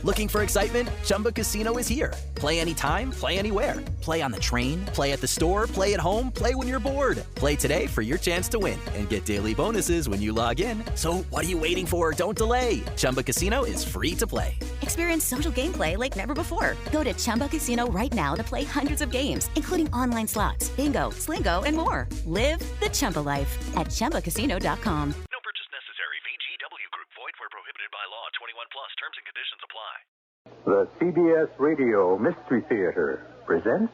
Looking for excitement? Chumba Casino is here. Play anytime, play anywhere. Play on the train, play at the store, play at home, play when you're bored. Play today for your chance to win and get daily bonuses when you log in. So what are you waiting for? Don't delay. Chumba Casino is free to play. Experience social gameplay like never before. Go to Chumba Casino right now to play hundreds of games, including online slots, bingo, Slingo, and more. Live the Chumba life at ChumbaCasino.com. No purchase necessary. VGW Group. Void where prohibited by law. 21 plus. Terms and conditions apply. The CBS Radio Mystery Theater presents...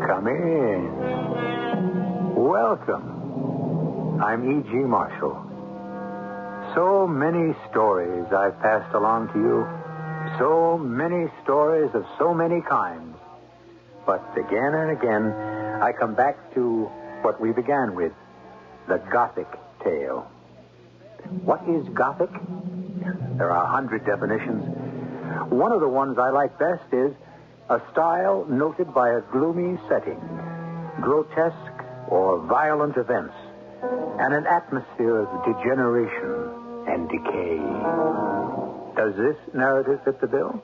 Come in. Welcome. I'm E.G. Marshall. So many stories I've passed along to you. So many stories of so many kinds. But again and again, I come back to what we began with, the Gothic tale. What is Gothic? There are 100 definitions. One of the ones I like best is a style noted by a gloomy setting, grotesque or violent events, and an atmosphere of degeneration and decay. Does this narrative fit the bill?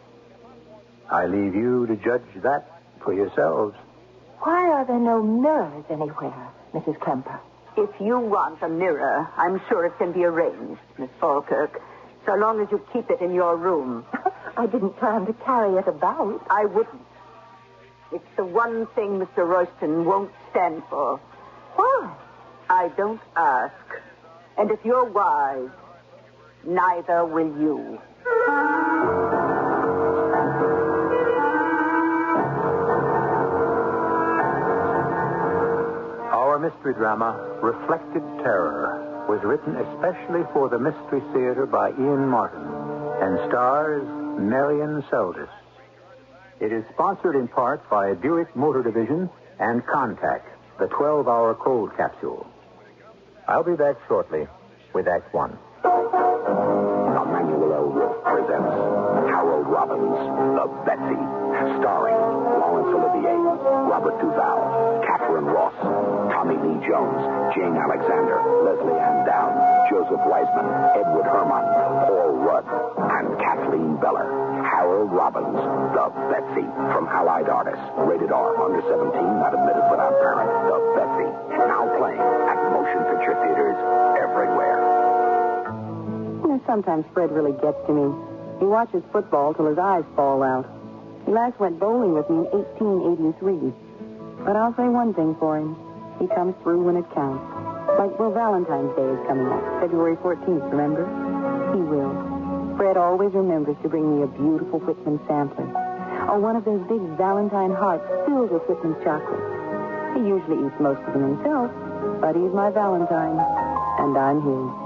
I leave you to judge that for yourselves. Why are there no mirrors anywhere, Mrs. Kemper? If you want a mirror, I'm sure it can be arranged, Miss Falkirk, so long as you keep it in your room. I didn't plan to carry it about. I wouldn't. It's the one thing Mr. Royston won't stand for. Why? I don't ask. And if you're wise, neither will you. Our mystery drama, Reflected Terror, was written especially for the Mystery Theater by Ian Martin and stars Marion Seldes. It is sponsored in part by Buick Motor Division and Contact, the 12-hour cold capsule. I'll be back shortly with Act One. Emmanuel L. Wolf presents Harold Robbins, The Betsy, starring Laurence Olivier, Robert Duvall, Catherine Ross, Tommy Lee Jones, Jane Alexander, Leslie Ann Down, Joseph Wiseman, Edward Herman, Paul Rudd, and Kathleen Beller. Harold Robbins, The Betsy, from Allied Artists, rated R, under 17, not admitted without parent. The Betsy, now playing at motion picture theaters everywhere. Sometimes Fred really gets to me. He watches football till his eyes fall out. He last went bowling with me in 1883. But I'll say one thing for him. He comes through when it counts. Like, well, Valentine's Day is coming up. February 14th, remember? He will. Fred always remembers to bring me a beautiful Whitman sampler. Or one of those big Valentine hearts filled with Whitman's chocolate. He usually eats most of them himself, but he's my Valentine, and I'm his.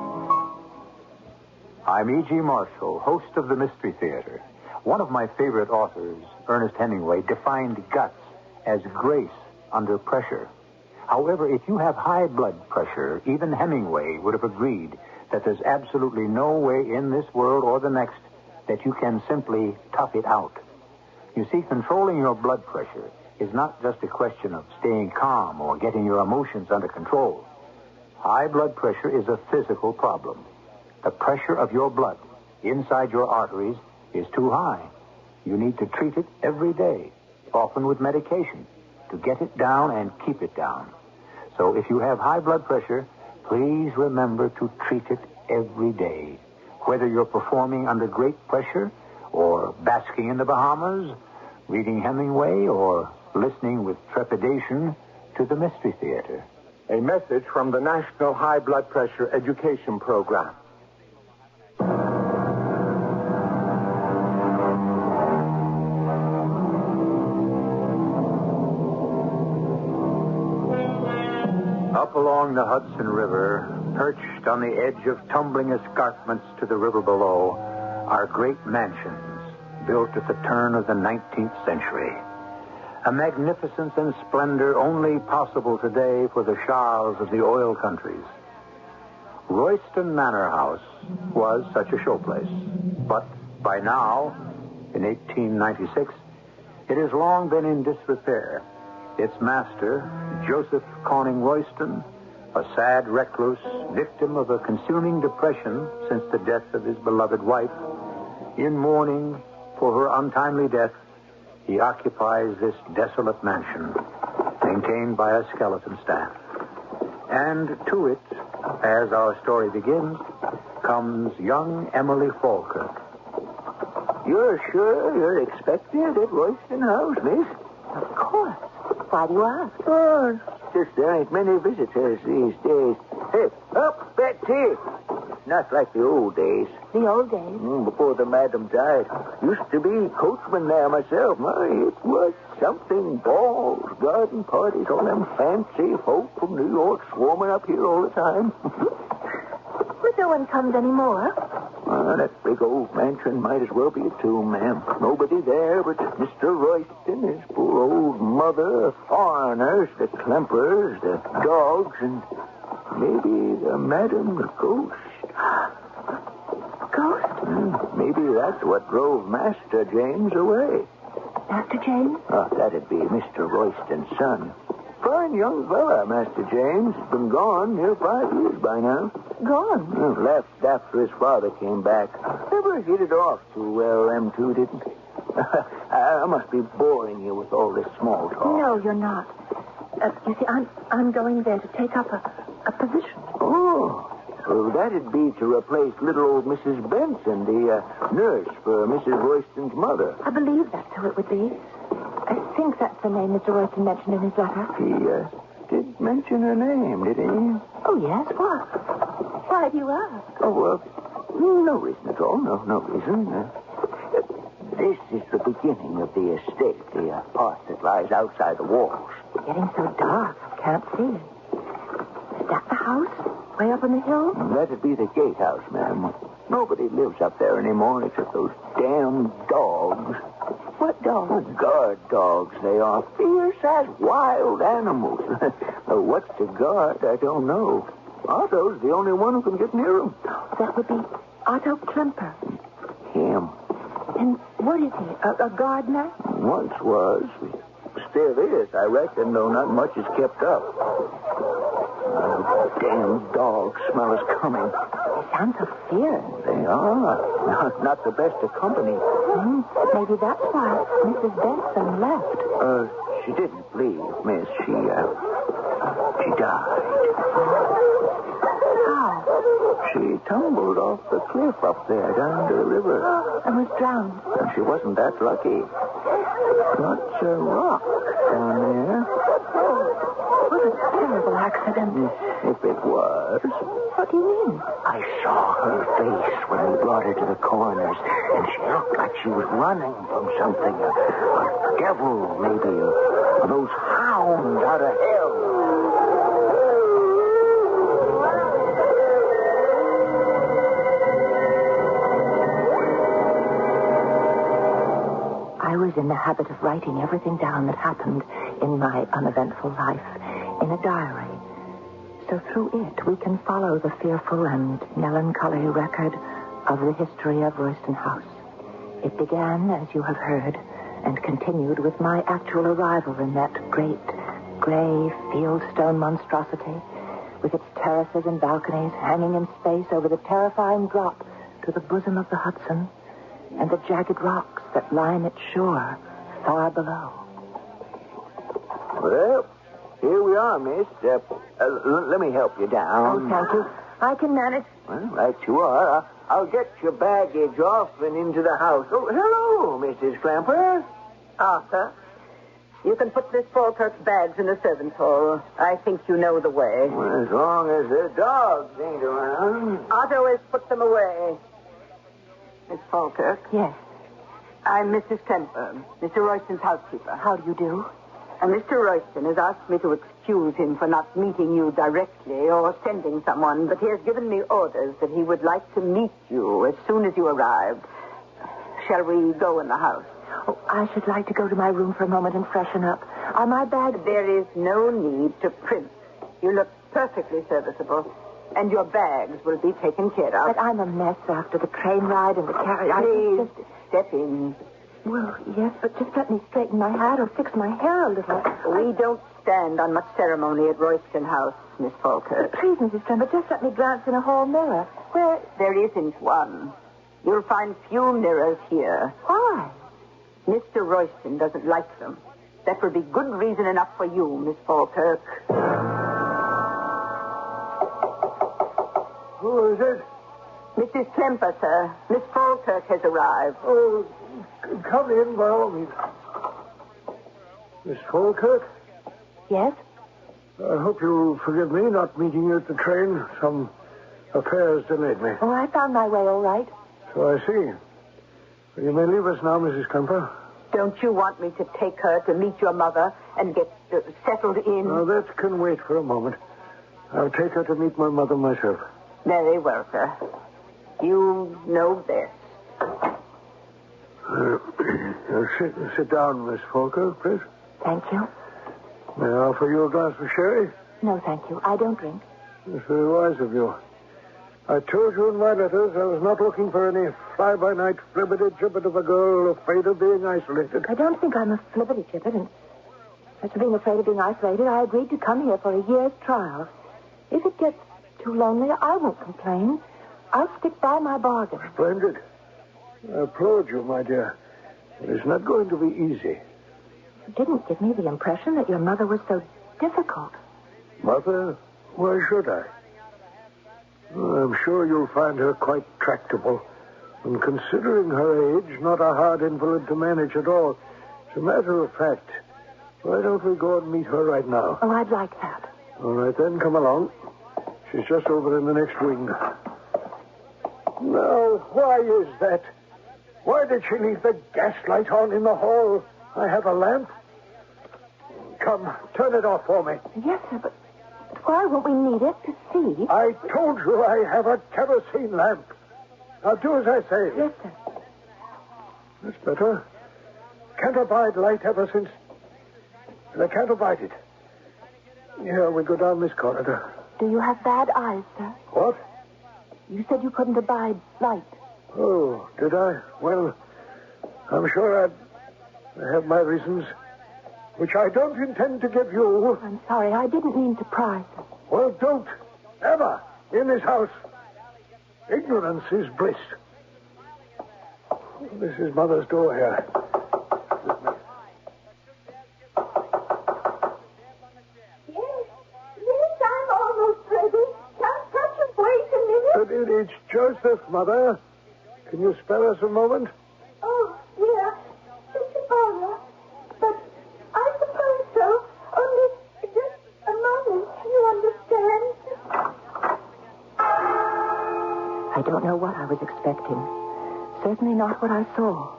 I'm E.G. Marshall, host of the Mystery Theater. One of my favorite authors, Ernest Hemingway, defined guts as grace under pressure. However, if you have high blood pressure, even Hemingway would have agreed that there's absolutely no way in this world or the next that you can simply tough it out. You see, controlling your blood pressure is not just a question of staying calm or getting your emotions under control. High blood pressure is a physical problem. The pressure of your blood inside your arteries is too high. You need to treat it every day, often with medication, to get it down and keep it down. So if you have high blood pressure, please remember to treat it every day. Whether you're performing under great pressure or basking in the Bahamas, reading Hemingway, or listening with trepidation to the Mystery Theater. A message from the National High Blood Pressure Education Program. Up along the Hudson River, perched on the edge of tumbling escarpments to the river below, are great mansions built at the turn of the 19th century. A magnificence and splendor only possible today for the shahs of the oil countries. Royston Manor House was such a showplace. But by now, in 1896, it has long been in disrepair. Its master, Joseph Conning Royston, a sad recluse, victim of a consuming depression since the death of his beloved wife, in mourning for her untimely death, he occupies this desolate mansion, maintained by a skeleton staff. And to it, as our story begins, comes young Emily Falkirk. You're sure you're expected at Royston House, miss? Of course. Why do you ask? Oh, just there ain't many visitors these days. Hey, up, Betsy. Not like the old days. The old days? Before the madam died. Used to be coachman there myself. It was something. Balls, garden parties, all them fancy folk from New York swarming up here all the time. But no one comes anymore. That big old mansion might as well be a tomb, ma'am. Nobody there but Mr. Royston, his poor old mother, the foreigners, the Klempers, the dogs, and maybe the madam, the ghost. Ghost? Maybe that's what drove Master James away. Master James? That'd be Mr. Royston's son. Fine young fella, Master James. He's been gone near 5 years by now. Gone? Left after his father came back. Never hit it off too well, them two didn't. I must be boring you with all this small talk. No, you're not. You see, I'm going there to take up a position. Oh, well, that'd be to replace little old Mrs. Benson, the nurse for Mrs. Royston's mother. I believe that's who it would be. I think that's the name Mr. Royston mentioned in his letter. He did mention her name, did he? Oh, yes. What? Why do you ask? Oh, no reason at all. No reason. This is the beginning of the estate, the part that lies outside the walls. It's getting so dark, I can't see. Is that the house? Way up on the hill? That'd be the gatehouse, ma'am. Nobody lives up there anymore except those damn dogs. What dogs? Oh, guard dogs, they are. Fierce as wild animals. What's to guard, I don't know. Otto's the only one who can get near them. That would be Otto Klemper. Him. And what is he? A gardener? Once was. Still is, I reckon, though not much is kept up. Damn dogs smell us coming. They sound so fierce. They are. Not the best of company. Maybe that's why Mrs. Benson left. She didn't leave, miss. She died. How? She tumbled off the cliff up there down to the river. And was drowned. And she wasn't that lucky. Much a rock down there. What a terrible accident. If it was. What do you mean? I saw her face when we brought her to the coroner's, and she looked like she was running from something. A devil, maybe. Those hounds out of hell. I was in the habit of writing everything down that happened in my uneventful life in a diary. So through it, we can follow the fearful and melancholy record of the history of Royston House. It began, as you have heard, and continued with my actual arrival in that great, gray fieldstone monstrosity, with its terraces and balconies hanging in space over the terrifying drop to the bosom of the Hudson and the jagged rocks that line its shore far below. Well, here we are, miss. Let me help you down. Oh, thank you. I can manage. Well, right you are. I'll get your baggage off and into the house. Oh, hello, Mrs. Clamper. Arthur, you can put Miss Falkirk's bags in the servants' hall. I think you know the way. Well, as long as the dogs ain't around. Otto has put them away. Miss Falkirk? Yes. I'm Mrs. Klemper, Mr. Royston's housekeeper. How do you do? And Mr. Royston has asked me to excuse him for not meeting you directly or sending someone, but he has given me orders that he would like to meet you as soon as you arrived. Shall we go in the house? Oh, I should like to go to my room for a moment and freshen up. Are my bags... There is no need to primp. You look perfectly serviceable. And your bags will be taken care of. But I'm a mess after the train ride and the carriage. Please, step in. Well, yes, but just let me straighten my hat or fix my hair a little. We don't stand on much ceremony at Royston House, Miss Falkirk. Please, Mrs. Trember, just let me glance in a hall mirror. Where? There isn't one. You'll find few mirrors here. Why? Mr. Royston doesn't like them. That would be good reason enough for you, Miss Falkirk. Who is it? Mrs. Klemper, sir. Miss Falkirk has arrived. Oh, come in by all means. Miss Falkirk? Yes? I hope you'll forgive me not meeting you at the train. Some affairs delayed me. Oh, I found my way all right. So I see. You may leave us now, Mrs. Kemper. Don't you want me to take her to meet your mother and get settled in? Now, that can wait for a moment. I'll take her to meet my mother myself. Very well, sir. You know best. Sit down, Miss Falkirk, please. Thank you. May I offer you a glass of sherry? No, thank you. I don't drink. It's very wise of you. I told you in my letters I was not looking for any fly-by-night flibbity-gibbet of a girl afraid of being isolated. I don't think I'm a flibbity-gibbet, and as for being afraid of being isolated, I agreed to come here for a year's trial. If it gets too lonely, I won't complain. I'll stick by my bargain. Splendid. I applaud you, my dear. But it's not going to be easy. You didn't give me the impression that your mother was so difficult. Mother? Why should I? I'm sure you'll find her quite tractable. And considering her age, not a hard invalid to manage at all. As a matter of fact, why don't we go and meet her right now? Oh, I'd like that. All right, then, come along. She's just over in the next wing. Now, why is that? Why did she leave the gaslight on in the hall? I have a lamp. Come, turn it off for me. Yes, sir, but why won't we need it to see? I told you I have a kerosene lamp. Now do as I say. Yes, sir. That's better. Can't abide light ever since. And I can't abide it. Here, we go down this corridor. Do you have bad eyes, sir? What? You said you couldn't abide light. Oh, did I? Well, I'm sure I have my reasons, which I don't intend to give you. I'm sorry, I didn't mean to pry, sir. Well, don't. Ever. In this house. Ignorance is bliss. This is Mother's door here. Yes, I'm almost ready. Can't touch it. Wait a minute. It's Joseph, Mother. Can you spare us a moment? Oh, yeah. It's Paula. But I suppose so. Only just a moment. You understand? I don't know what I was expecting. Certainly not what I saw.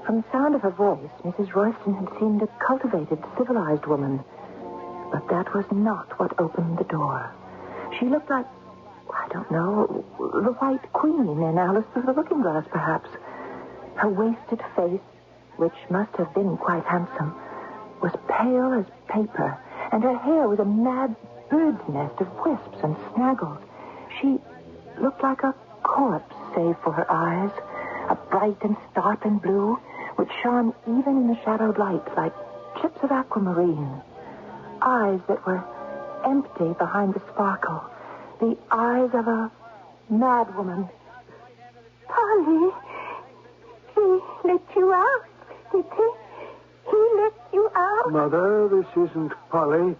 From the sound of her voice, Mrs. Royston had seemed a cultivated, civilized woman. But that was not what opened the door. She looked like, I don't know, the White Queen in Alice of the Looking Glass, perhaps. Her wasted face, which must have been quite handsome, was pale as paper, and her hair was a mad bird's nest of wisps and snaggles. She looked like a corpse, save for her eyes, a bright and startling blue, which shone even in the shadowed light like chips of aquamarine. Eyes that were empty behind the sparkle. The eyes of a madwoman. Polly, he let you out, did he? He let you out? Mother, this isn't Polly.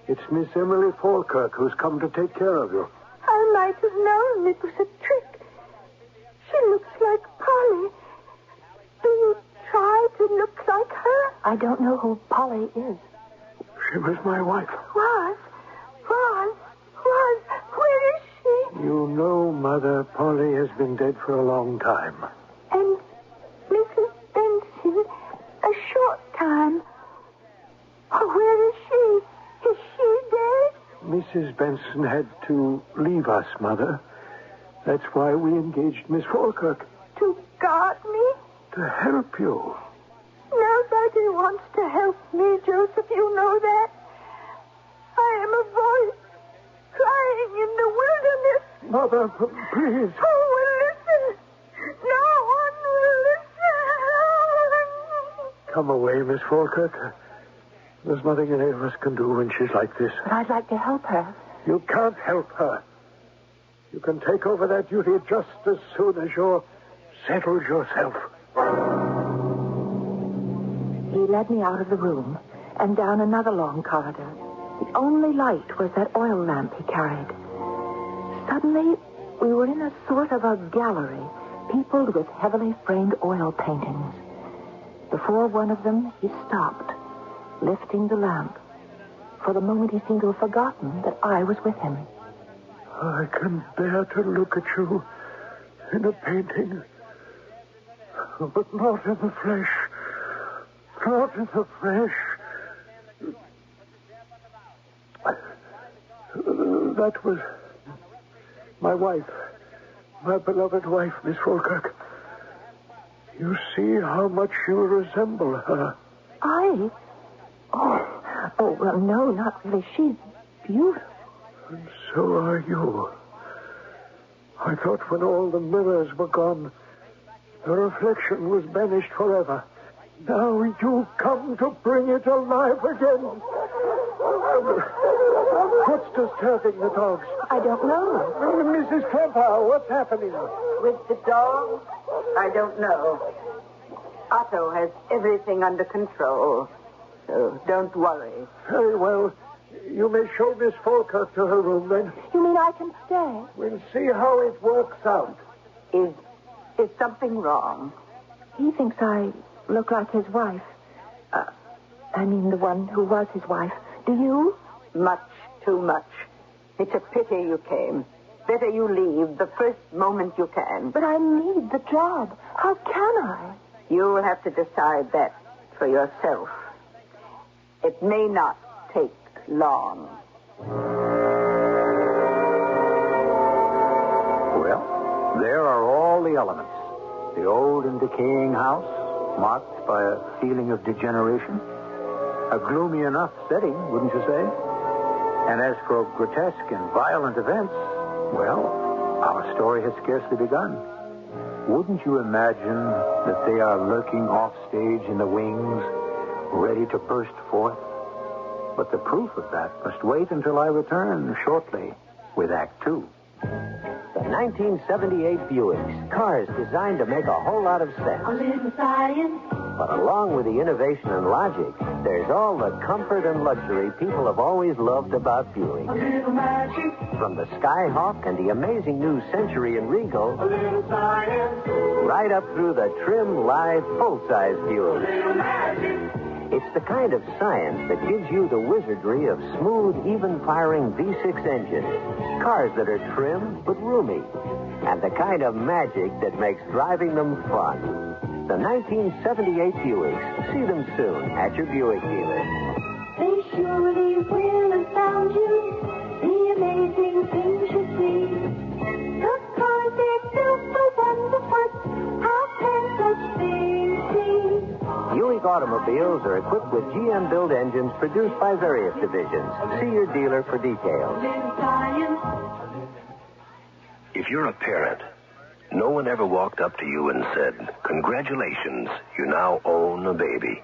It's Miss Emily Falkirk who's come to take care of you. I might have known it was a trick. She looks like Polly. Do you try to look like her? I don't know who Polly is. She was my wife. Was? Where is she? You know, Mother, Polly has been dead for a long time. And Mrs. Benson, a short time. Oh, where is she? Is she dead? Mrs. Benson had to leave us, Mother. That's why we engaged Miss Falkirk. To guard me? To help you. Nobody wants to help me, Joseph. You know that. I am a voice crying dying in the wilderness. Mother, please. Who will listen? No one will listen. Come away, Miss Falkirk. There's nothing any of us can do when she's like this. But I'd like to help her. You can't help her. You can take over that duty just as soon as you're settled yourself. He led me out of the room and down another long corridor. The only light was that oil lamp he carried. Suddenly, we were in a sort of a gallery peopled with heavily framed oil paintings. Before one of them, he stopped, lifting the lamp. For the moment, he seemed to have forgotten that I was with him. I can bear to look at you in a painting, but not in the flesh. Not in the flesh. That was my wife, my beloved wife, Miss Falkirk. You see how much you resemble her. I? Oh, well, no, not really. She's beautiful. And so are you. I thought when all the mirrors were gone, the reflection was banished forever. Now you come to bring it alive again. What's disturbing the dogs? I don't know. Mrs. Clemper, what's happening? With the dog, I don't know. Otto has everything under control, so don't worry. Very well. You may show Miss Falkirk to her room, then. You mean I can stay? We'll see how it works out. Is something wrong? He thinks I look like his wife. I mean, the one who was his wife. Do you? Much too much. It's a pity you came. Better you leave the first moment you can. But I need the job. How can I? You'll have to decide that for yourself. It may not take long. Well, there are all the elements. The old and decaying house, marked by a feeling of degeneration. A gloomy enough setting, wouldn't you say? And as for grotesque and violent events, well, our story has scarcely begun. Wouldn't you imagine that they are lurking offstage in the wings, ready to burst forth? But the proof of that must wait until I return shortly with Act Two. The 1978 Buicks, cars designed to make a whole lot of sense. A little science. But along with the innovation and logic, there's all the comfort and luxury people have always loved about Buick. A little magic. From the Skyhawk and the amazing new Century and Regal, A little science. right up through the trim, live, full-size Buick. A little magic. It's the kind of science that gives you the wizardry of smooth, even-firing V6 engines, cars that are trim but roomy, and the kind of magic that makes driving them fun. The 1978 Buicks. See them soon at your Buick dealer. They surely will astound you. The amazing things you see. The cars they're built for wonderful. How can such things be? Buick automobiles are equipped with GM-built engines produced by various divisions. See your dealer for details. Little science. If you're a parent, no one ever walked up to you and said, "Congratulations, you now own a baby."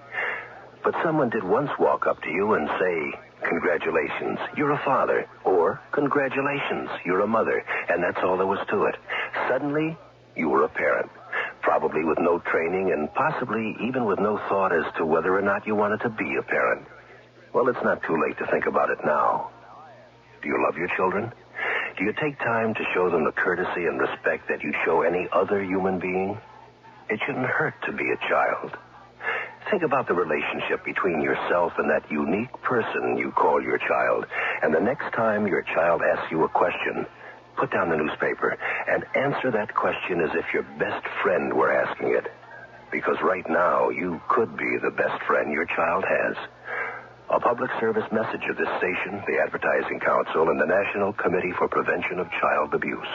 But someone did once walk up to you and say, "Congratulations, you're a father," or "Congratulations, you're a mother," and that's all there was to it. Suddenly, you were a parent, probably with no training and possibly even with no thought as to whether or not you wanted to be a parent. Well, it's not too late to think about it now. Do you love your children? Do you take time to show them the courtesy and respect that you show any other human being? It shouldn't hurt to be a child. Think about the relationship between yourself and that unique person you call your child. And the next time your child asks you a question, put down the newspaper and answer that question as if your best friend were asking it. Because right now, you could be the best friend your child has. A public service message of this station, the Advertising Council, and the National Committee for Prevention of Child Abuse.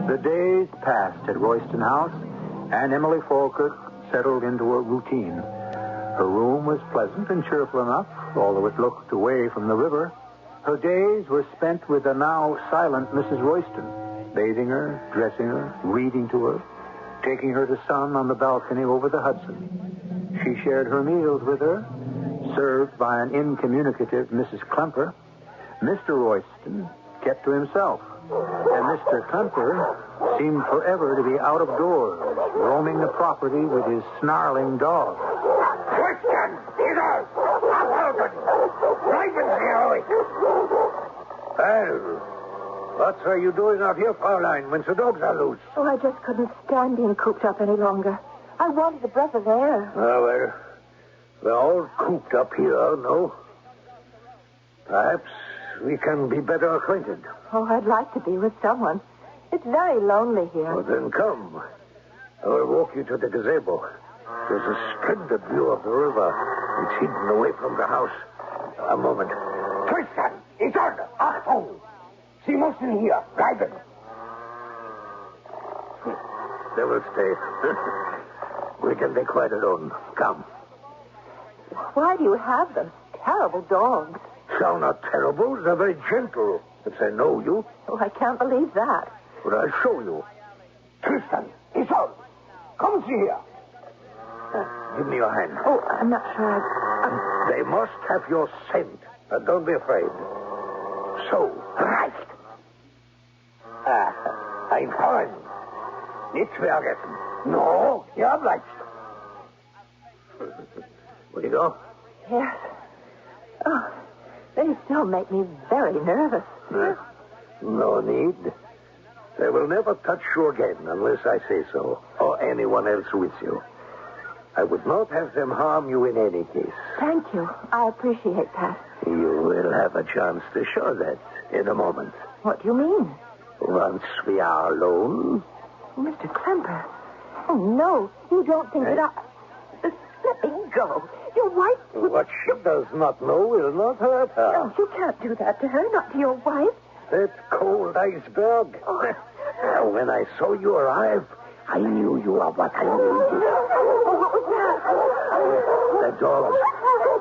The days passed at Royston House, and Emily Falkirk settled into a routine. Her room was pleasant and cheerful enough, although it looked away from the river. Her days were spent with the now silent Mrs. Royston, bathing her, dressing her, reading to her, taking her to sun on the balcony over the Hudson. She shared her meals with her, served by an incommunicative Mrs. Klemper. Mr. Royston kept to himself, and Mr. Klemper seemed forever to be out of doors, roaming the property with his snarling dog. Royston! Eaters! Well, what are you doing out here, Fraulein, when the dogs are loose? Oh, I just couldn't stand being cooped up any longer. I wanted a breath of air. Well, we're all cooped up here, no? Perhaps we can be better acquainted. Oh, I'd like to be with someone. It's very lonely here. Well, then come. I will walk you to the gazebo. There's a splendid view of the river. It's hidden away from the house. A moment. Tristan! It's on! Achtung! Sie müssen hier bleiben. They will stay. We can be quite alone. Come. Why do you have those terrible dogs? They're not terrible. They're very gentle. If they know you. Oh, I can't believe that. But I'll show you. Tristan, it's on. Come see here. Give me your hand. Oh, I'm not sure They must have your scent. But don't be afraid. So, right. Ein Freund. Nicht vergessen. No, you're obliged. Will you go? Yes. Oh, they still make me very nervous. No need. They will never touch you again unless I say so, or anyone else with you. I would not have them harm you in any case. Thank you. I appreciate that. You will have a chance to show that in a moment. What do you mean? Once we are alone. Mr. Klemper. Oh, no. You don't think that I... Let me go. Your wife... What she does not know will not hurt her. No, you can't do that to her, not to your wife. That cold iceberg. Oh. When I saw you arrive, I knew you are what I needed. Oh, what was that? The dogs.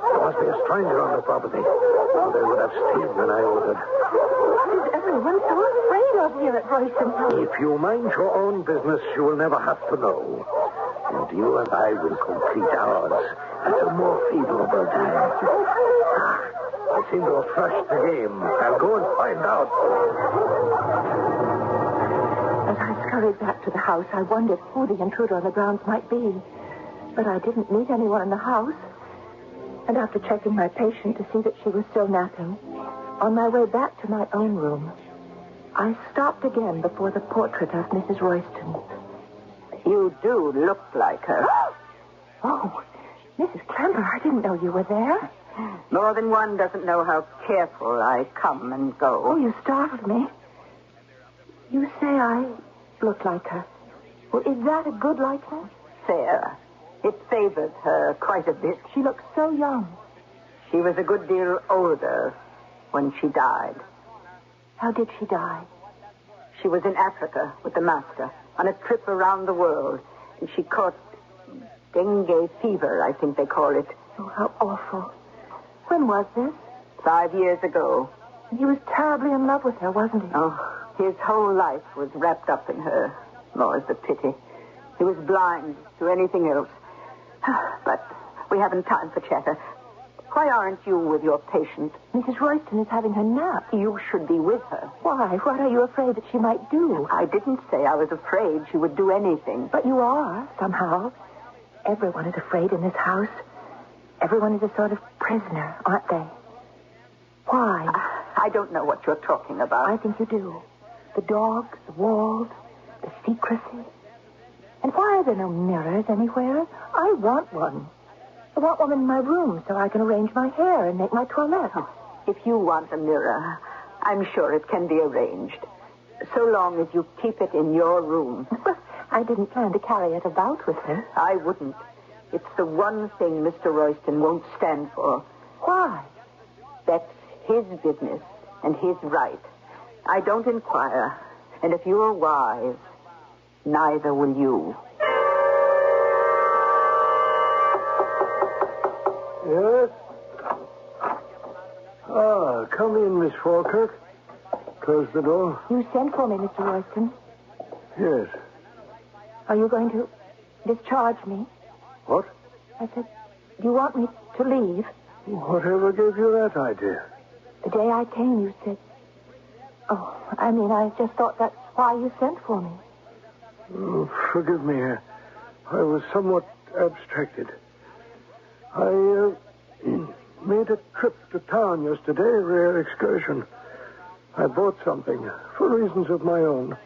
There must be a stranger on the property. Or they would have stayed when I ordered. What is everyone so afraid of here at Royston House? If you mind your own business, you will never have to know. And you and I will complete ours at a more favorable time. I seem to have crushed the game. I'll go and find out. As I scurried back to the house, I wondered who the intruder on the grounds might be. But I didn't meet anyone in the house. And after checking my patient to see that she was still napping, on my way back to my own room, I stopped again before the portrait of Mrs. Royston. You do look like her. Oh, Mrs. Klemper, I didn't know you were there. More than one doesn't know how careful I come and go. Oh, you startled me. You say I look like her. Well, is that a good likeness? Fair. It favors her quite a bit. She looks so young. She was a good deal older when she died. How did she die? She was in Africa with the master on a trip around the world. And she caught dengue fever, I think they call it. Oh, how awful. When was this? 5 years ago. He was terribly in love with her, wasn't he? Oh, his whole life was wrapped up in her. More's the pity. He was blind to anything else. But we haven't time for chatter. Why aren't you with your patient? Mrs. Royston is having her nap. You should be with her. Why? What are you afraid that she might do? I didn't say I was afraid she would do anything. But you are, somehow. Everyone is afraid in this house. Everyone is a sort of prisoner, aren't they? Why? I don't know what you're talking about. I think you do. The dogs, the walls, the secrecy. And why are there no mirrors anywhere? I want one. I want one in my room so I can arrange my hair and make my toilette. Oh, if you want a mirror, I'm sure it can be arranged. So long as you keep it in your room. I didn't plan to carry it about with me. I wouldn't. It's the one thing Mr. Royston won't stand for. Why? That's his business and his right. I don't inquire. And if you're wise, neither will you. Yes? Ah, come in, Miss Falkirk. Close the door. You sent for me, Mr. Royston. Yes. Are you going to discharge me? What? I said, you want me to leave? Whatever gave you that idea? The day I came, you said... Oh, I just thought that's why you sent for me. Oh, forgive me. I was somewhat abstracted. I made a trip to town yesterday, a rare excursion. I bought something for reasons of my own.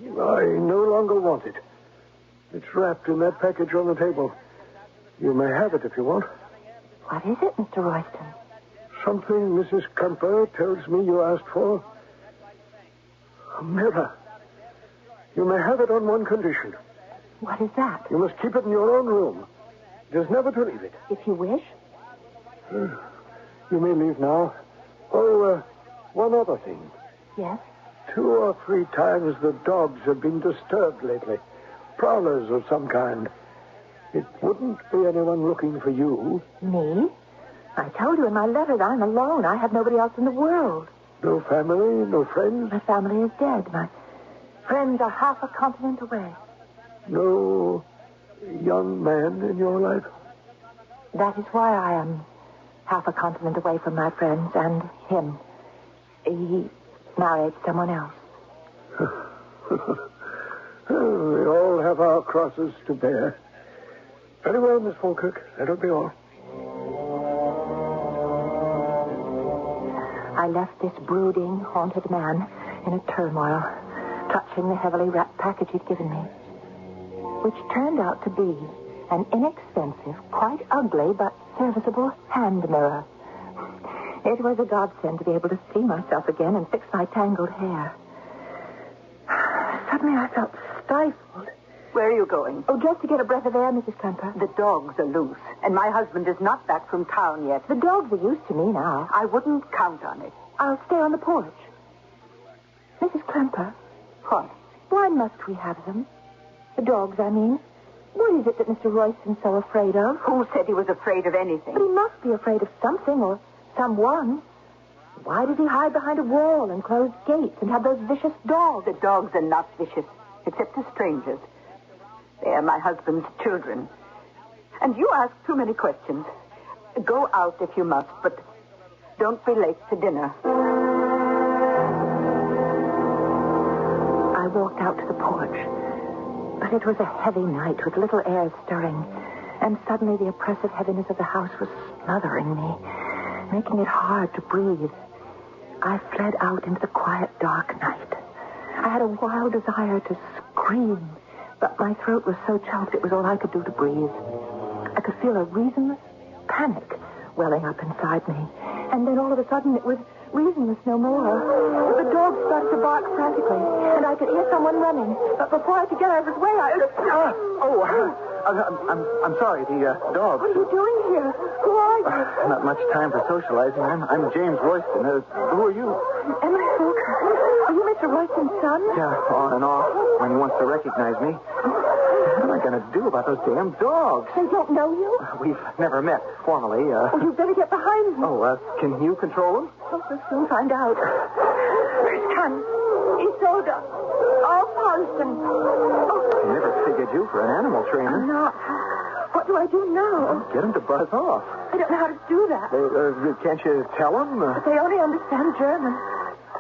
I no longer want it. It's wrapped in that package on the table. You may have it if you want. What is it, Mr. Royston? Something Mrs. Kemper tells me you asked for. A mirror. You may have it on one condition. What is that? You must keep it in your own room. It is never to leave it. If you wish. You may leave now. Oh, one other thing. Yes? 2 or 3 times the dogs have been disturbed lately. Prowlers of some kind. It wouldn't be anyone looking for you. Me? I told you in my letter that I'm alone. I have nobody else in the world. No family, no friends? My family is dead. My friends are half a continent away. No young man in your life? That is why I am half a continent away from my friends and him. He married someone else. We all have our crosses to bear. Very well, Miss Falkirk. That'll be all. I left this brooding, haunted man in a turmoil, clutching the heavily wrapped package he'd given me, which turned out to be an inexpensive, quite ugly, but serviceable hand mirror. It was a godsend to be able to see myself again and fix my tangled hair. Suddenly I felt stifled. Where are you going? Oh, just to get a breath of air, Mrs. Kemper. The dogs are loose, and my husband is not back from town yet. The dogs are used to me now. I wouldn't count on it. I'll stay on the porch. Mrs. Kemper. What? Why must we have them? The dogs, I mean. What is it that Mr. Royston's so afraid of? Who said he was afraid of anything? But he must be afraid of something or someone. Why does he hide behind a wall and close gates and have those vicious dogs? The dogs are not vicious, except to strangers. They are my husband's children. And you ask too many questions. Go out if you must, but don't be late to dinner. I walked out to the porch. But it was a heavy night with little air stirring. And suddenly the oppressive heaviness of the house was smothering me, making it hard to breathe. I fled out into the quiet, dark night. I had a wild desire to scream, but my throat was so choked it was all I could do to breathe. I could feel a reasonless panic welling up inside me. And then all of a sudden it was reasonless no more. The dogs started to bark frantically, and I could hear someone running. But before I could get out of his way, I'm sorry, the dogs. What are you doing here? Who are you? Not much time for socializing. I'm James Royston. Who are you? Emily Falkirk. Are you Mr. Royston's son? Yeah, on and off, when he wants to recognize me. What am I going to do about those damn dogs? They don't know you? We've never met formally. Well, you'd better get behind me. Can you control them? We'll soon find out. Come. Isolde. Oh, Paulson. I never figured you for an animal trainer. I'm not. What do I do now? Get them to buzz off. I don't know how to do that. Can't you tell them? But they only understand German.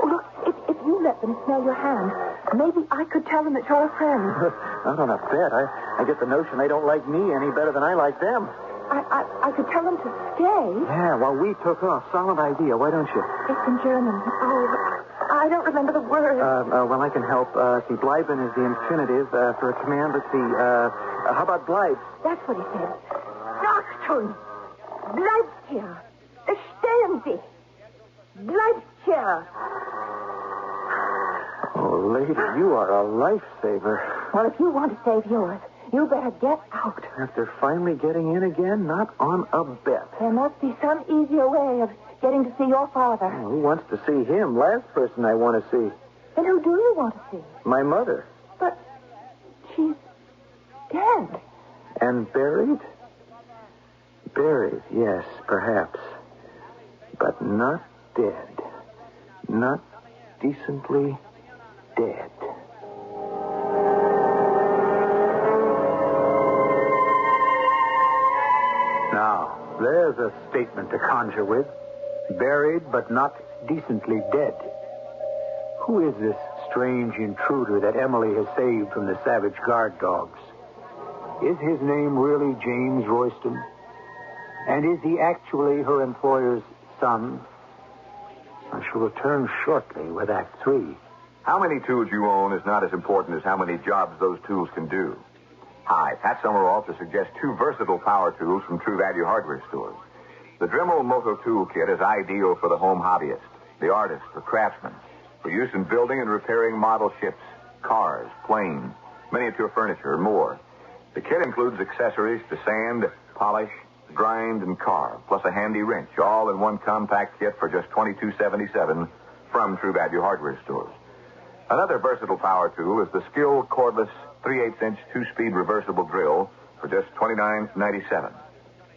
Oh, look, if you let them smell your hand, maybe I could tell them that you're a friend. Not on a bet. I get the notion they don't like me any better than I like them. I could tell them to stay. Yeah, well, we took off. Solid idea. Why don't you? It's in German. Oh, I don't remember the word. Well, I can help. See, bleiben is the infinitive for a command. Let's see. How about bleib? That's what he said. Achtung! Bleibt hier! Stehen Sie! Bleibt hier! Oh, lady, you are a lifesaver. Well, if you want to save yours, you better get out. After finally getting in again, not on a bet. There must be some easier way of getting to see your father. Oh, who wants to see him? Last person I want to see. Then who do you want to see? My mother. But she's dead. And buried? Buried, yes, perhaps. But not dead. Not decently dead. Now, there's a statement to conjure with. Buried but not decently dead. Who is this strange intruder that Emily has saved from the savage guard dogs? Is his name really James Royston? And is he actually her employer's son? I shall return shortly with Act 3. How many tools you own is not as important as how many jobs those tools can do. Hi, Pat Summerall to suggest two versatile power tools from True Value hardware stores. The Dremel Moto Tool Kit is ideal for the home hobbyist, the artist, the craftsman, for use in building and repairing model ships, cars, planes, miniature furniture, and more. The kit includes accessories to sand, polish, grind, and carve, plus a handy wrench, all in one compact kit for just $22.77 from True Value hardware stores. Another versatile power tool is the Skill cordless 3/8-inch 2-speed reversible drill for just $29.97.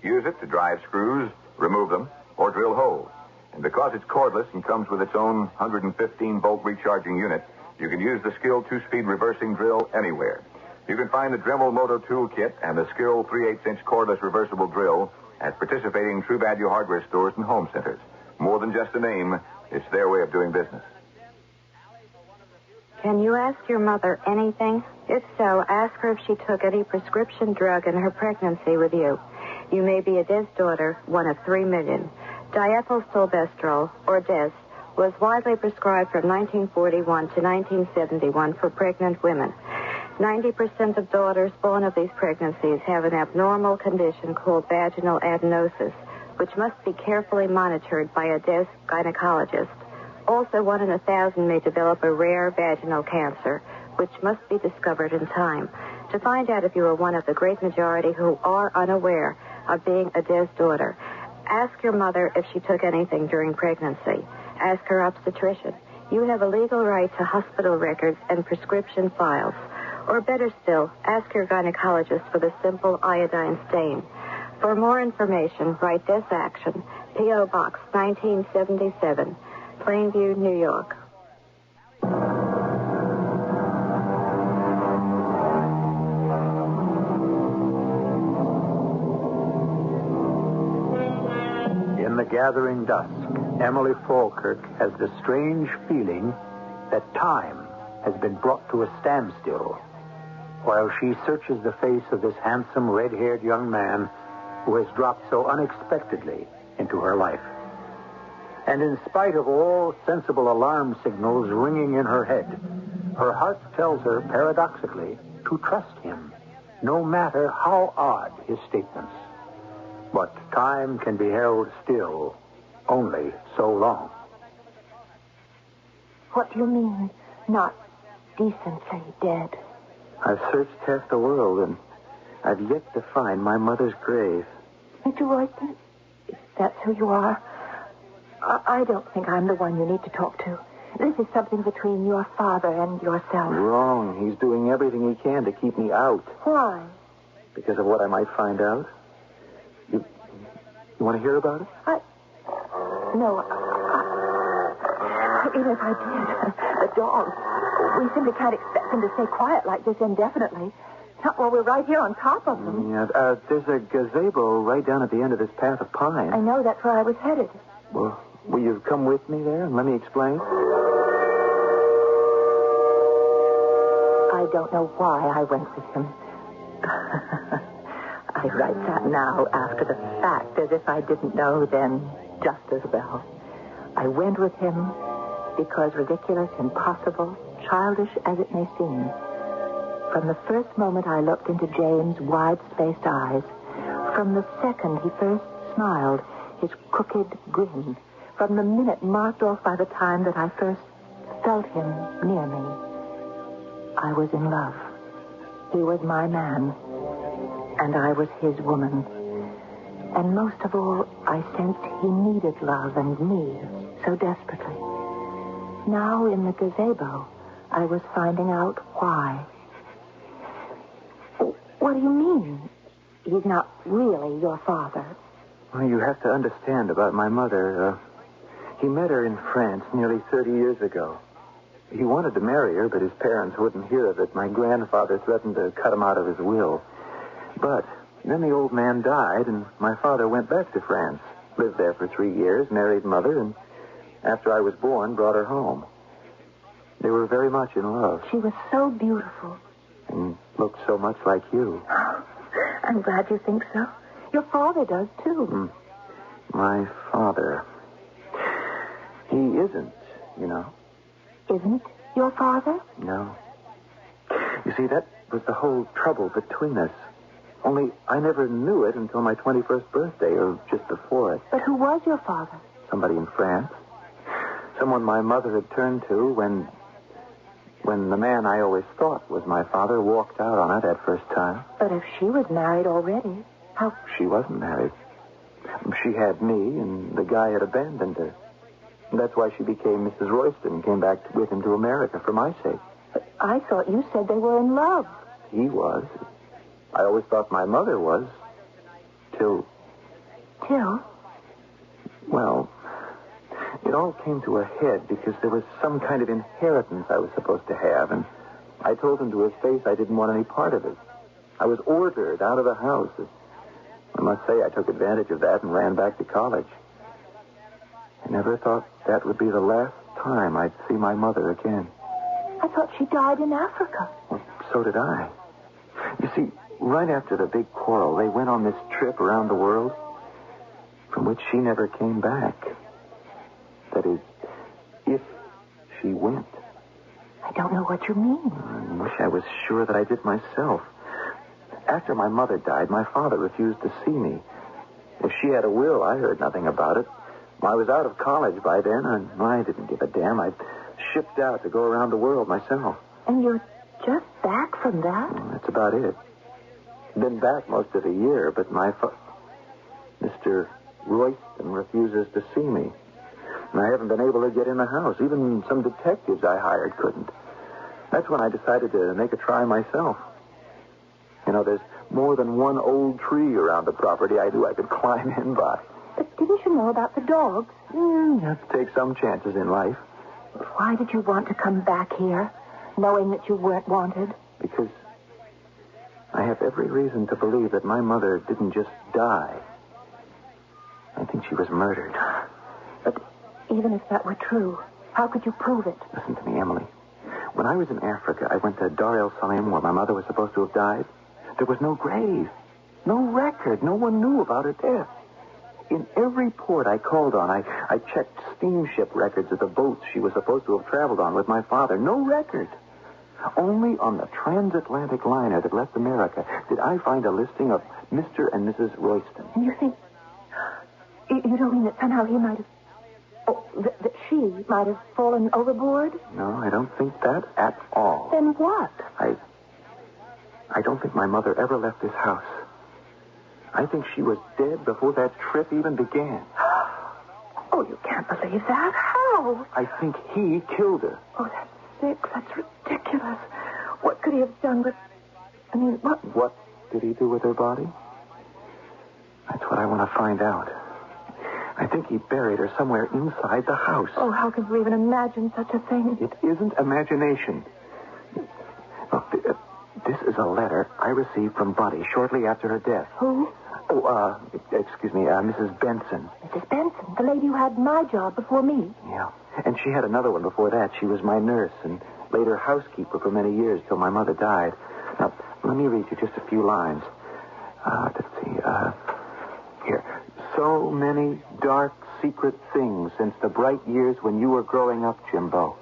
Use it to drive screws, remove them, or drill holes. And because it's cordless and comes with its own 115-volt recharging unit, you can use the Skill 2-speed reversing drill anywhere. You can find the Dremel Moto Tool Kit and the Skill 3/8-inch cordless reversible drill at participating True Value hardware stores and home centers. More than just a name, it's their way of doing business. Can you ask your mother anything? If so, ask her if she took any prescription drug in her pregnancy with you. You may be a Des daughter, one of 3 million. Diethylstilbestrol, or Des, was widely prescribed from 1941 to 1971 for pregnant women. 90% of daughters born of these pregnancies have an abnormal condition called vaginal adenosis, which must be carefully monitored by a Des gynecologist. Also, 1 in 1,000 may develop a rare vaginal cancer, which must be discovered in time. To find out if you are one of the great majority who are unaware of being a Des daughter, ask your mother if she took anything during pregnancy. Ask her obstetrician. You have a legal right to hospital records and prescription files. Or better still, ask your gynecologist for the simple iodine stain. For more information, write this action, P.O. Box 1977, Plainview, New York. In the gathering dusk, Emily Falkirk has the strange feeling that time has been brought to a standstill while she searches the face of this handsome, red-haired young man who has dropped so unexpectedly into her life. And in spite of all sensible alarm signals ringing in her head, her heart tells her, paradoxically, to trust him, no matter how odd his statements. But time can be held still only so long. What do you mean, not decently dead? I've searched half the world, and I've yet to find my mother's grave. Mr. Royston, if that's who you are, I don't think I'm the one you need to talk to. This is something between your father and yourself. Wrong. He's doing everything he can to keep me out. Why? Because of what I might find out. You want to hear about it? No. Even if I did, the dog. We simply can't expect them to stay quiet like this indefinitely. Not while we're right here on top of them. Yeah, there's a gazebo right down at the end of this path of pine. I know, that's where I was headed. Well, will you come with me there and let me explain? I don't know why I went with him. I write that now after the fact, as if I didn't know then just as well. I went with him because ridiculous, impossible, childish as it may seem, from the first moment I looked into James' wide-spaced eyes, from the second he first smiled, his crooked grin, from the minute marked off by the time that I first felt him near me, I was in love. He was my man, and I was his woman. And most of all, I sensed he needed love and me so desperately. Now, in the gazebo, I was finding out why. What do you mean? He's not really your father. Well, you have to understand about my mother. He met her in France nearly 30 years ago. He wanted to marry her, but his parents wouldn't hear of it. My grandfather threatened to cut him out of his will. But then the old man died, and my father went back to France, lived there for 3 years, married mother, and after I was born, brought her home. They were very much in love. She was so beautiful. And looked so much like you. I'm glad you think so. Your father does, too. My father. He isn't, you know. Isn't your father? No. You see, that was the whole trouble between us. Only I never knew it until my 21st birthday, or just before it. But who was your father? Somebody in France. Someone my mother had turned to when the man I always thought was my father walked out on her that first time. But if she was married already, how... She wasn't married. She had me, and the guy had abandoned her. And that's why she became Mrs. Royston and came back with him to America for my sake. But I thought you said they were in love. He was. I always thought my mother was. Till? Well, it all came to a head because there was some kind of inheritance I was supposed to have, and I told him to his face I didn't want any part of it. I was ordered out of the house. I must say I took advantage of that and ran back to college. I never thought that would be the last time I'd see my mother again. I thought she died in Africa. Well, so did I. You see, right after the big quarrel, they went on this trip around the world from which she never came back. That is, if she went. I don't know what you mean. I wish I was sure that I did myself. After my mother died, my father refused to see me. If she had a will, I heard nothing about it. I was out of college by then, and I didn't give a damn. I shipped out to go around the world myself. And you're just back from that? Well, that's about it. Been back most of the year, but Mr. Royston refuses to see me. And I haven't been able to get in the house. Even some detectives I hired couldn't. That's when I decided to make a try myself. You know, there's more than one old tree around the property I could climb in by. But didn't you know about the dogs? You have to take some chances in life. Why did you want to come back here, knowing that you weren't wanted? Because I have every reason to believe that my mother didn't just die. I think she was murdered. But even if that were true, how could you prove it? Listen to me, Emily. When I was in Africa, I went to Dar el Salaam, where my mother was supposed to have died. There was no grave, no record. No one knew about her death. In every port I called on, I checked steamship records of the boats she was supposed to have traveled on with my father. No record. Only on the transatlantic liner that left America did I find a listing of Mr. and Mrs. Royston. And you think... You don't mean that somehow he might have... Oh, that she might have fallen overboard? No, I don't think that at all. Then what? I don't think my mother ever left this house. I think she was dead before that trip even began. Oh, you can't believe that. How? I think he killed her. Oh, that's sick. That's ridiculous. What could he have done with... I mean, what... What did he do with her body? That's what I want to find out. I think he buried her somewhere inside the house. Oh, how can you even imagine such a thing? It isn't imagination. Look, this is a letter I received from Buddy shortly after her death. Who? Oh, excuse me, Mrs. Benson. Mrs. Benson, the lady who had my job before me. Yeah, and she had another one before that. She was my nurse and later housekeeper for many years till my mother died. Now, let me read you just a few lines. Let's see, here. So many dark, secret things since the bright years when you were growing up, Jimbo.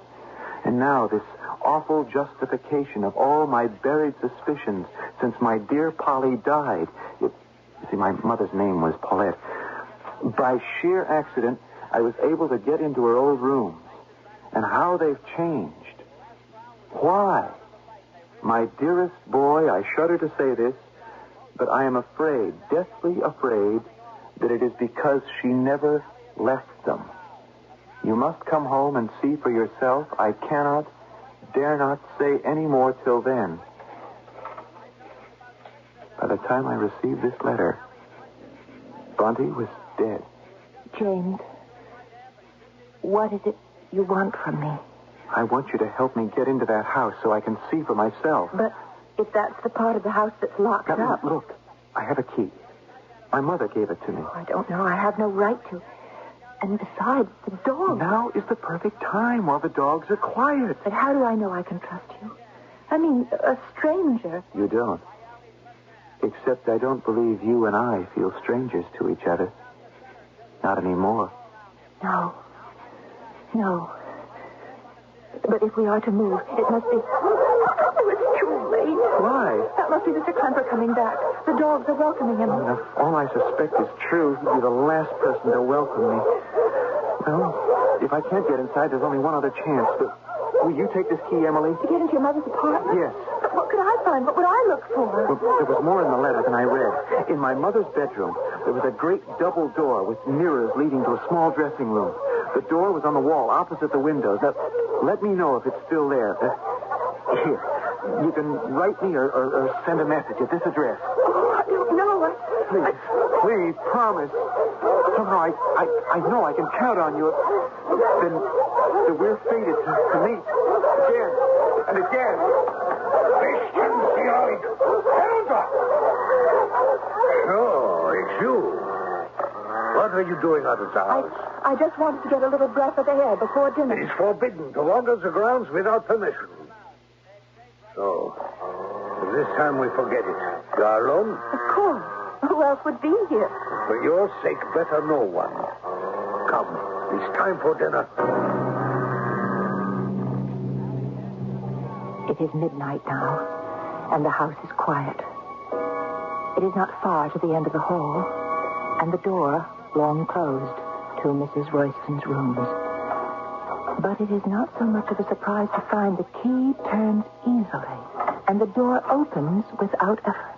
And now this awful justification of all my buried suspicions since my dear Polly died. You see, my mother's name was Paulette. By sheer accident, I was able to get into her old rooms. And how they've changed. Why? My dearest boy, I shudder to say this, but I am afraid, deathly afraid, that it is because she never left them. You must come home and see for yourself. I cannot, dare not say any more till then. time I received this letter, Bronte was dead. James, what is it you want from me? I want you to help me get into that house so I can see for myself. But if that's the part of the house that's locked up... Look, I have a key. My mother gave it to me. I don't know. I have no right to. And besides, the dog... Now is the perfect time while the dogs are quiet. But how do I know I can trust you? I mean, a stranger. You don't. Except I don't believe you and I feel strangers to each other. Not anymore. No. But if we are to move, it must be... Oh, it's too late. Why? That must be Mr. Klemper coming back. The dogs are welcoming him. If all I suspect is true, he'd be the last person to welcome me. Well, if I can't get inside, there's only one other chance. But will you take this key, Emily? To get into your mother's apartment? Yes. But what could I find? What would I look for? Well, there was more in the letter than I read. In my mother's bedroom, there was a great double door with mirrors leading to a small dressing room. The door was on the wall opposite the windows. Now, let me know if it's still there. Here, you can write me or send a message at this address. Oh, I don't know. Please, promise. Somehow I know I can count on you. Then we're fated to meet again and again. So, it's you. What are you doing out of the house? I just wanted to get a little breath of air before dinner. It is forbidden to wander the grounds without permission. So, this time we forget it. You are alone? Of course. Who else would be here? For your sake, better no one. Come, it's time for dinner. It is midnight now, and the house is quiet. It is not far to the end of the hall, and the door, long closed, to Mrs. Royston's rooms. But it is not so much of a surprise to find the key turns easily, and the door opens without effort.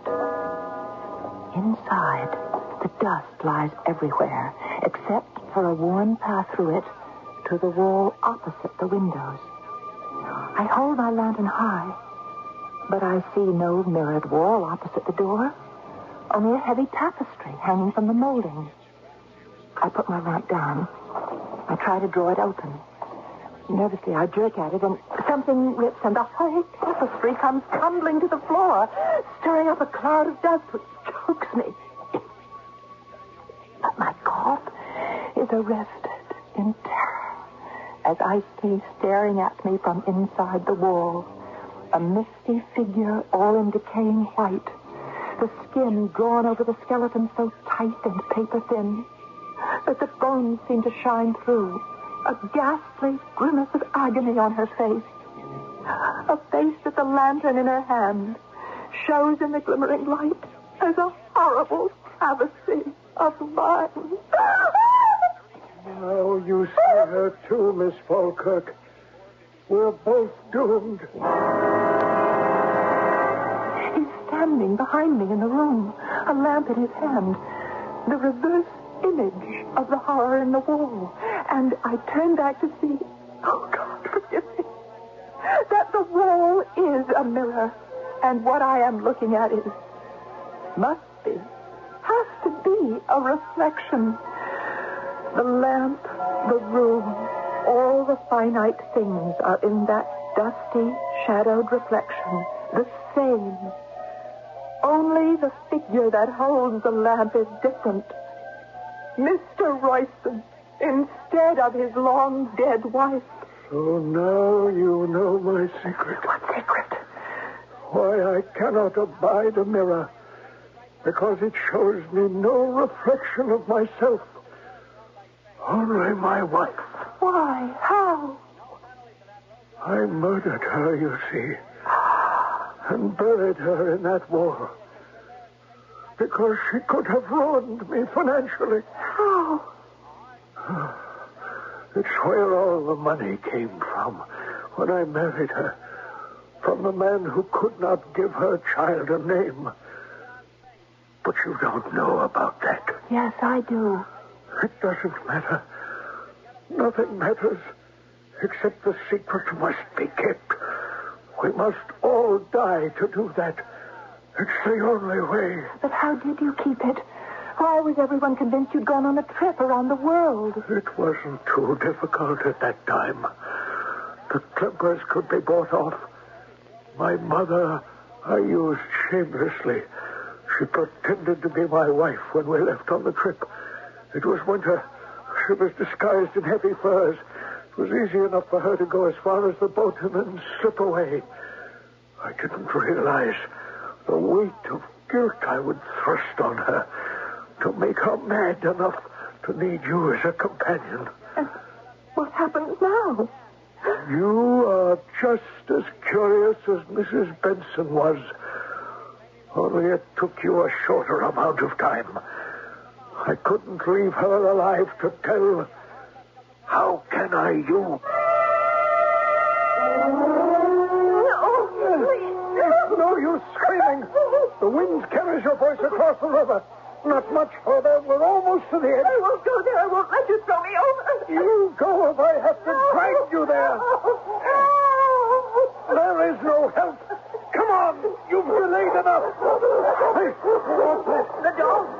Inside, the dust lies everywhere, except for a worn path through it to the wall opposite the windows. I hold my lantern high, but I see no mirrored wall opposite the door, only a heavy tapestry hanging from the molding. I put my lamp down. I try to draw it open. Nervously, I jerk at it, and something rips, and the whole tapestry comes tumbling to the floor, stirring up a cloud of dust which chokes me. But my cough is arrested in terror as I see staring at me from inside the wall a misty figure all in decaying white, the skin drawn over the skeleton so tight and paper-thin that the bones seem to shine through, a ghastly grimace of agony on her face, a face that the lantern in her hand shows in the glimmering light as a horrible travesty of mine. Now you see her too, Miss Falkirk. We're both doomed. He's standing behind me in the room, a lamp in his hand, the reverse image of the horror in the wall. And I turn back to see, oh, God, forgive me, that the wall is a mirror, and what I am looking at has to be a reflection. The lamp, the room, all the finite things are in that dusty, shadowed reflection, the same. Only the figure that holds the lamp is different. Mr. Royston, instead of his long-dead wife. So now you know my secret. What secret? Why I cannot abide a mirror. Because it shows me no reflection of myself. Only my wife. Why? How? I murdered her, you see, and buried her in that wall. Because she could have ruined me financially. How? It's where all the money came from when I married her. From the man who could not give her child a name. But you don't know about that. Yes, I do. It doesn't matter. Nothing matters except the secret must be kept. We must all die to do that. It's the only way. But how did you keep it? Why was everyone convinced you'd gone on a trip around the world? It wasn't too difficult at that time. The clippers could be bought off. My mother I used shamelessly. She pretended to be my wife when we left on the trip. It was winter. She was disguised in heavy furs. It was easy enough for her to go as far as the boat and then slip away. I didn't realize the weight of guilt I would thrust on her to make her mad enough to need you as a companion. And what happens now? You are just as curious as Mrs. Benson was. Only it took you a shorter amount of time. I couldn't leave her alive to tell. How can I, you? It's no use screaming. The wind carries your voice across the river. Not much further. We're almost to the edge. I won't go there. I won't let you throw me over. You go if I have to drag you there. There is no help. Come on. You've delayed enough. Hey, what's that? The dog.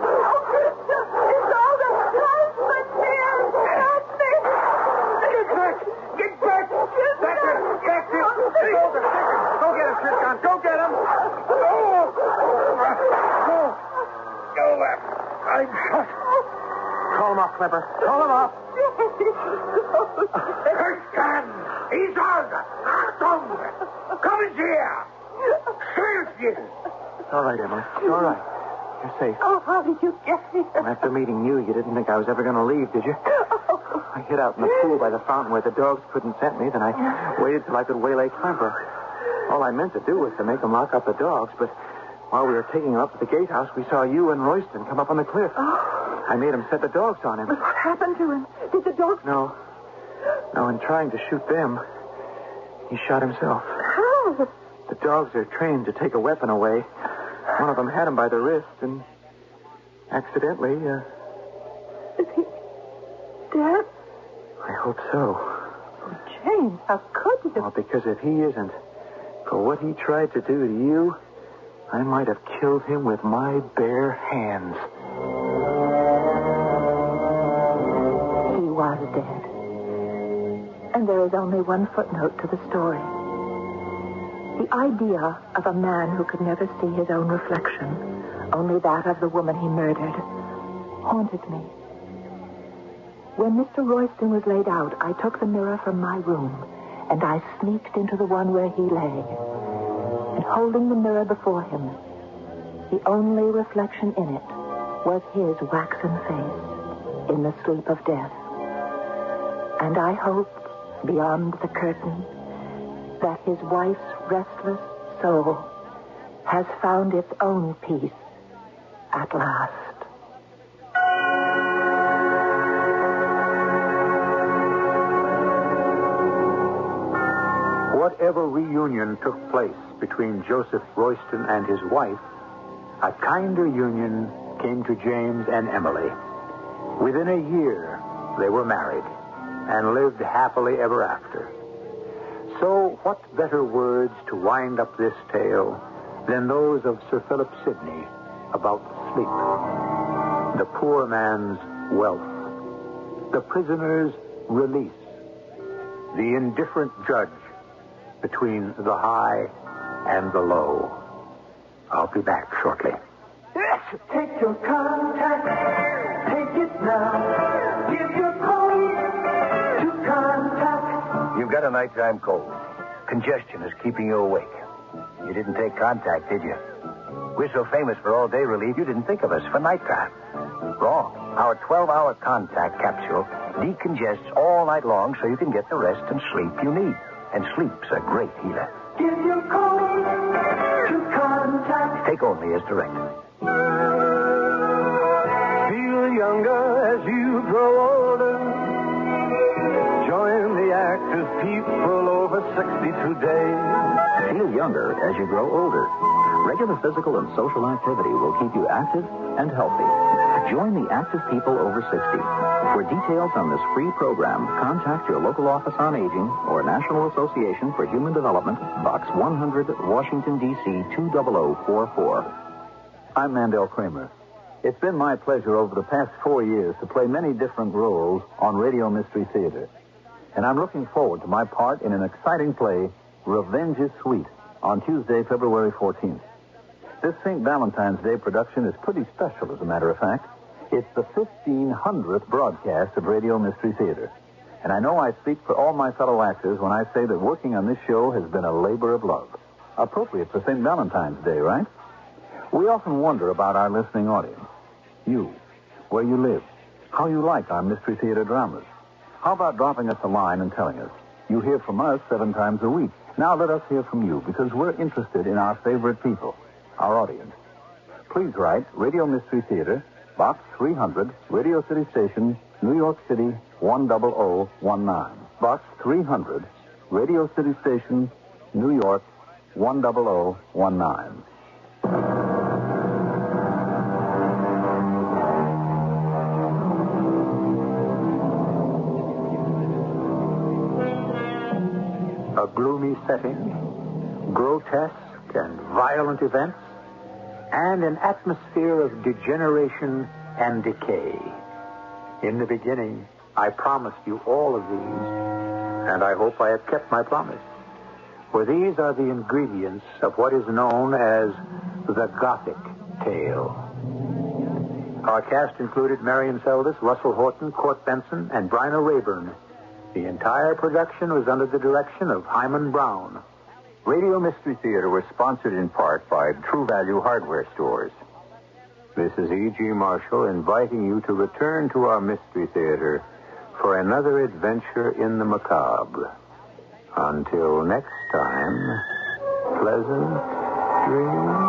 It's all the husband here. Help me. Get back. Get back. That's it. That's it. Go get him, Tristan. Go get him. Go left. I'm shot. Call him off, Clipper. Call him off. Tristan. He's on. Achtung. Come in here. Seriously. It's all right, Emily. It's all right. You're safe. Oh, how did you get here? After meeting you didn't think I was ever going to leave, did you? I hid out in the pool by the fountain where the dogs couldn't scent me. Then I waited till I could waylay Clemper. All I meant to do was to make him lock up the dogs, but while we were taking him up to the gatehouse, we saw you and Royston come up on the cliff. Oh. I made him set the dogs on him. But what happened to him? Did the dogs... No, in trying to shoot them, he shot himself. How? The dogs are trained to take a weapon away. One of them had him by the wrist, and accidentally, Is he dead? I hope so. Oh, James, how could you? Well, because if he isn't, for what he tried to do to you, I might have killed him with my bare hands. He was dead. And there is only one footnote to the story. The idea of a man who could never see his own reflection, only that of the woman he murdered, haunted me. When Mr. Royston was laid out, I took the mirror from my room, and I sneaked into the one where he lay. And holding the mirror before him, the only reflection in it was his waxen face in the sleep of death. And I hoped, beyond the curtain, that his wife's restless soul has found its own peace at last. Whatever reunion took place between Joseph Royston and his wife, a kinder union came to James and Emily. Within a year, they were married and lived happily ever after. So, what better words to wind up this tale than those of Sir Philip Sidney about sleep, the poor man's wealth, the prisoner's release, the indifferent judge between the high and the low. I'll be back shortly. Take your contact, take it now. Give your code to contact. You've got a nighttime cold. Congestion is keeping you awake. You didn't take contact, did you? We're so famous for all-day relief, you didn't think of us for nighttime. Wrong. Our 12-hour contact capsule decongests all night long so you can get the rest and sleep you need. And sleep's a great healer. Give your code to contact. Take only as directed. Feel younger as you grow older. Join the active people over 62 days. Feel younger as you grow older. Regular physical and social activity will keep you active and healthy. Join the active people over 60. For details on this free program, contact your local office on aging or National Association for Human Development, Box 100, Washington, D.C. 20044. I'm Mandel Kramer. It's been my pleasure over the past 4 years to play many different roles on Radio Mystery Theater. And I'm looking forward to my part in an exciting play, Revenge is Sweet, on Tuesday, February 14th. This St. Valentine's Day production is pretty special, as a matter of fact. It's the 1500th broadcast of Radio Mystery Theater. And I know I speak for all my fellow actors when I say that working on this show has been a labor of love. Appropriate for St. Valentine's Day, right? We often wonder about our listening audience. You, where you live, how you like our Mystery Theater dramas. How about dropping us a line and telling us? You hear from us 7 times a week. Now let us hear from you, because we're interested in our favorite people, our audience. Please write Radio Mystery Theater, Box 300, Radio City Station, New York City, 10019. Box 300, Radio City Station, New York, 10019. A gloomy setting, grotesque and violent events, and an atmosphere of degeneration and decay. In the beginning, I promised you all of these, and I hope I have kept my promise. For these are the ingredients of what is known as the Gothic tale. Our cast included Marion Seldes, Russell Horton, Court Benson, and Bryna Rayburn. The entire production was under the direction of Hyman Brown. Radio Mystery Theater was sponsored in part by True Value Hardware Stores. This is E.G. Marshall inviting you to return to our Mystery Theater for another adventure in the macabre. Until next time, pleasant dreams.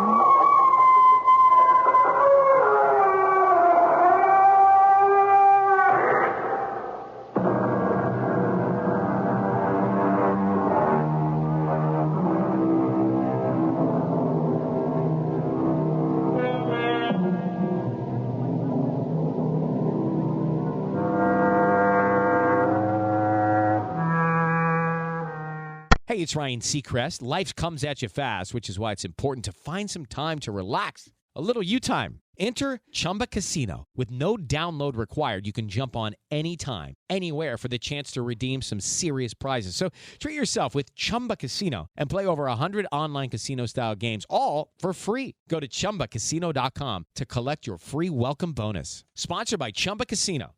Hey, it's Ryan Seacrest. Life comes at you fast, which is why it's important to find some time to relax. A little you time. Enter Chumba Casino. With no download required, you can jump on anytime, anywhere for the chance to redeem some serious prizes. So treat yourself with Chumba Casino and play over 100 online casino-style games, all for free. Go to ChumbaCasino.com to collect your free welcome bonus. Sponsored by Chumba Casino.